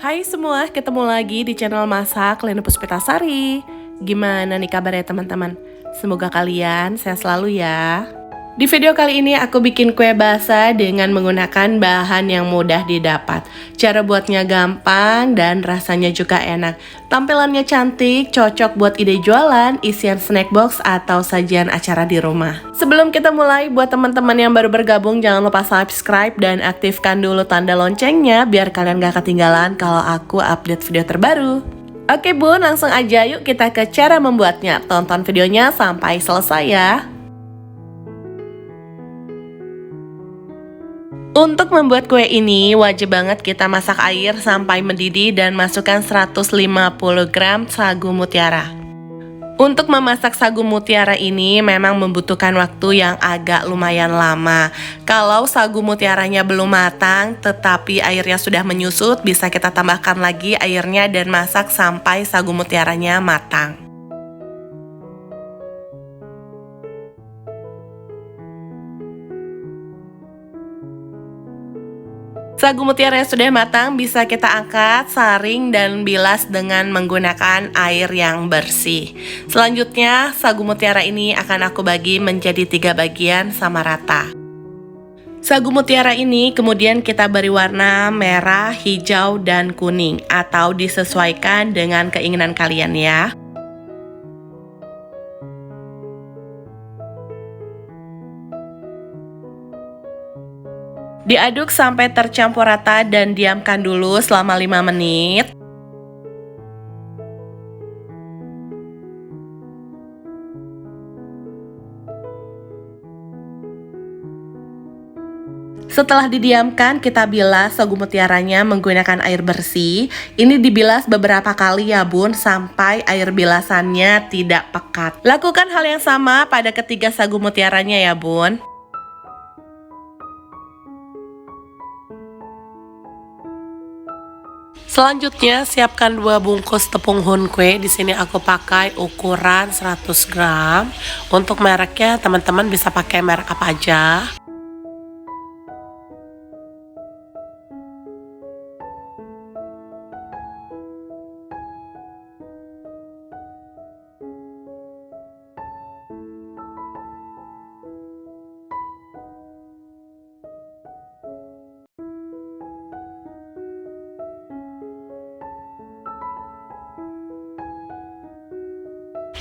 Hai semua, ketemu lagi di channel Masak Lena Puspitasari. Gimana nih kabarnya teman-teman? Semoga kalian sehat selalu ya. Di video kali ini aku bikin kue basah dengan menggunakan bahan yang mudah didapat. Cara buatnya gampang dan rasanya juga enak. Tampilannya cantik, cocok buat ide jualan, isian snack box, atau sajian acara di rumah. Sebelum kita mulai, buat teman-teman yang baru bergabung, jangan lupa subscribe dan aktifkan dulu tanda loncengnya biar kalian gak ketinggalan kalau aku update video terbaru. Oke bun, langsung aja yuk kita ke cara membuatnya. Tonton videonya sampai selesai ya. Untuk membuat kue ini, wajib banget kita masak air sampai mendidih dan masukkan 150 gram sagu mutiara. Untuk memasak sagu mutiara ini memang membutuhkan waktu yang agak lumayan lama. Kalau sagu mutiaranya belum matang, tetapi airnya sudah menyusut, bisa kita tambahkan lagi airnya dan masak sampai sagu mutiaranya matang. Sagu mutiara yang sudah matang bisa kita angkat, saring, dan bilas dengan menggunakan air yang bersih. Selanjutnya, sagu mutiara ini akan aku bagi menjadi 3 bagian sama rata. Sagu mutiara ini kemudian kita beri warna merah, hijau, dan kuning, atau disesuaikan dengan keinginan kalian ya. Diaduk sampai tercampur rata dan diamkan dulu selama 5 menit. Setelah didiamkan, kita bilas sagu mutiaranya menggunakan air bersih. Ini dibilas beberapa kali ya bun, sampai air bilasannya tidak pekat. Lakukan hal yang sama pada ketiga sagu mutiaranya ya bun. Selanjutnya, siapkan 2 bungkus tepung hun kue. Di sini aku pakai ukuran 100 gram. Untuk mereknya, teman-teman bisa pakai merek apa aja.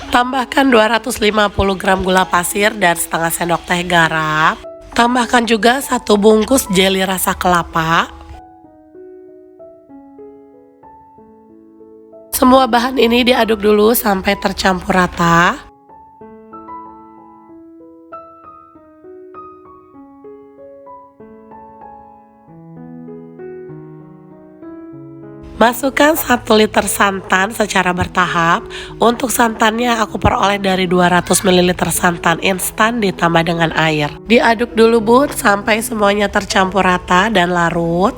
Tambahkan 250 gram gula pasir dan setengah sendok teh garam. Tambahkan juga 1 bungkus jeli rasa kelapa. Semua bahan ini diaduk dulu sampai tercampur rata. Masukkan 1 liter santan secara bertahap. Untuk santannya aku peroleh dari 200 ml santan instan ditambah dengan air. Diaduk dulu bun sampai semuanya tercampur rata dan larut.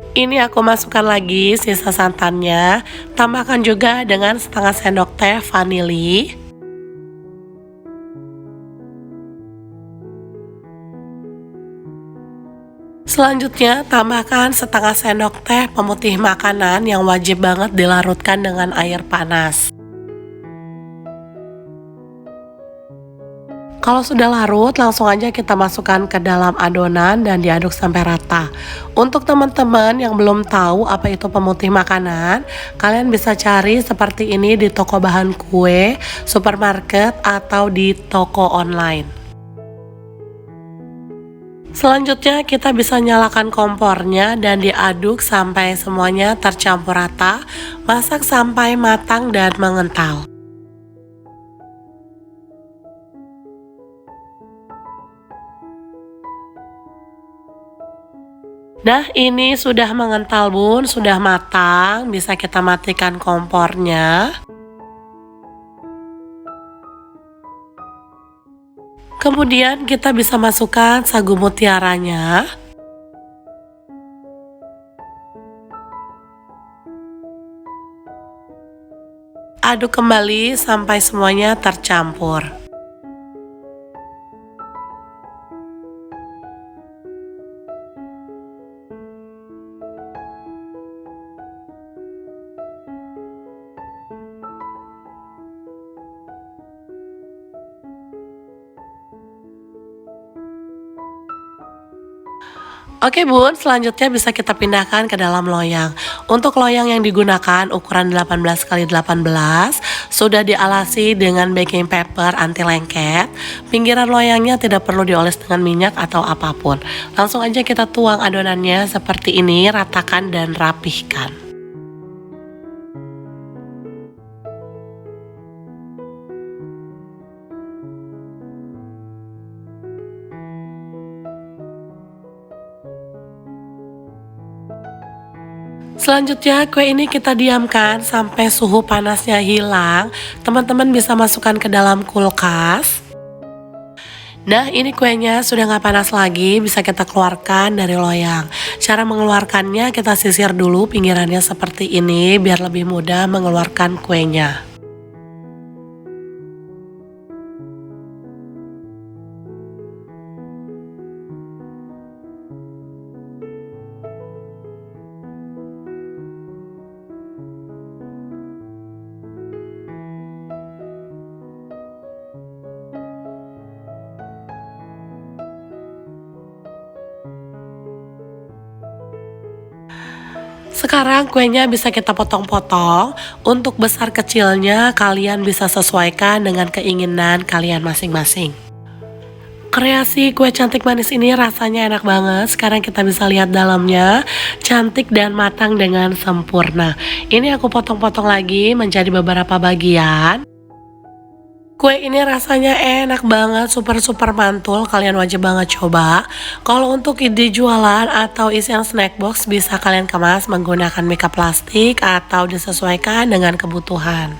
Ini aku masukkan lagi sisa santannya. Tambahkan juga dengan setengah sendok teh vanili. Selanjutnya tambahkan setengah sendok teh pemutih makanan yang wajib banget dilarutkan dengan air panas. Kalau sudah larut, langsung aja kita masukkan ke dalam adonan dan diaduk sampai rata. Untuk teman-teman yang belum tahu apa itu pemutih makanan, kalian bisa cari seperti ini di toko bahan kue, supermarket, atau di toko online. Selanjutnya kita bisa nyalakan kompornya dan diaduk sampai semuanya tercampur rata. Masak sampai matang dan mengental. Nah, ini sudah mengental bun, sudah matang, bisa kita matikan kompornya. Kemudian kita bisa masukkan sagu mutiaranya. Aduk kembali sampai semuanya tercampur. Oke bun, selanjutnya bisa kita pindahkan ke dalam loyang. Untuk loyang yang digunakan ukuran 18x18 sudah dialasi dengan baking paper anti lengket. Pinggiran loyangnya tidak perlu dioles dengan minyak atau apapun. Langsung aja kita tuang adonannya seperti ini, ratakan dan rapihkan. Selanjutnya kue ini kita diamkan sampai suhu panasnya hilang. Teman-teman bisa masukkan ke dalam kulkas. Nah ini kuenya sudah nggak panas lagi, bisa kita keluarkan dari loyang. Cara mengeluarkannya kita sisir dulu pinggirannya seperti ini biar lebih mudah mengeluarkan kuenya. Sekarang kuenya bisa kita potong-potong. Untuk besar kecilnya kalian bisa sesuaikan dengan keinginan kalian masing-masing. Kreasi kue cantik manis ini rasanya enak banget. Sekarang kita bisa lihat dalamnya, cantik dan matang dengan sempurna. Ini aku potong-potong lagi menjadi beberapa bagian. Kue ini rasanya enak banget, super mantul, kalian wajib banget coba. Kalau untuk ide jualan atau isian snack box bisa kalian kemas menggunakan mika plastik atau disesuaikan dengan kebutuhan.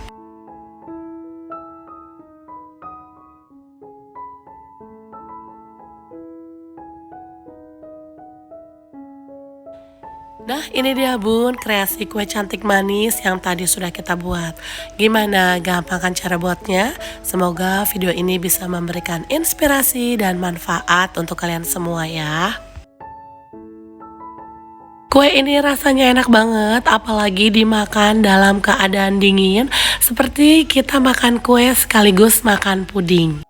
Nah ini dia bun, kreasi kue cantik manis yang tadi sudah kita buat. Gimana, gampang kan cara buatnya? Semoga video ini bisa memberikan inspirasi dan manfaat untuk kalian semua ya. Kue ini rasanya enak banget, apalagi dimakan dalam keadaan dingin, seperti kita makan kue sekaligus makan puding.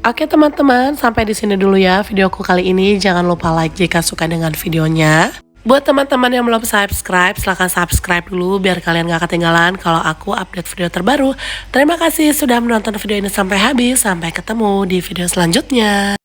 Oke teman-teman, sampai di sini dulu ya videoku kali ini. Jangan lupa like jika suka dengan videonya. Buat teman-teman yang belum subscribe, silahkan subscribe dulu biar kalian gak ketinggalan kalau aku update video terbaru. Terima kasih sudah menonton video ini sampai habis. Sampai ketemu di video selanjutnya.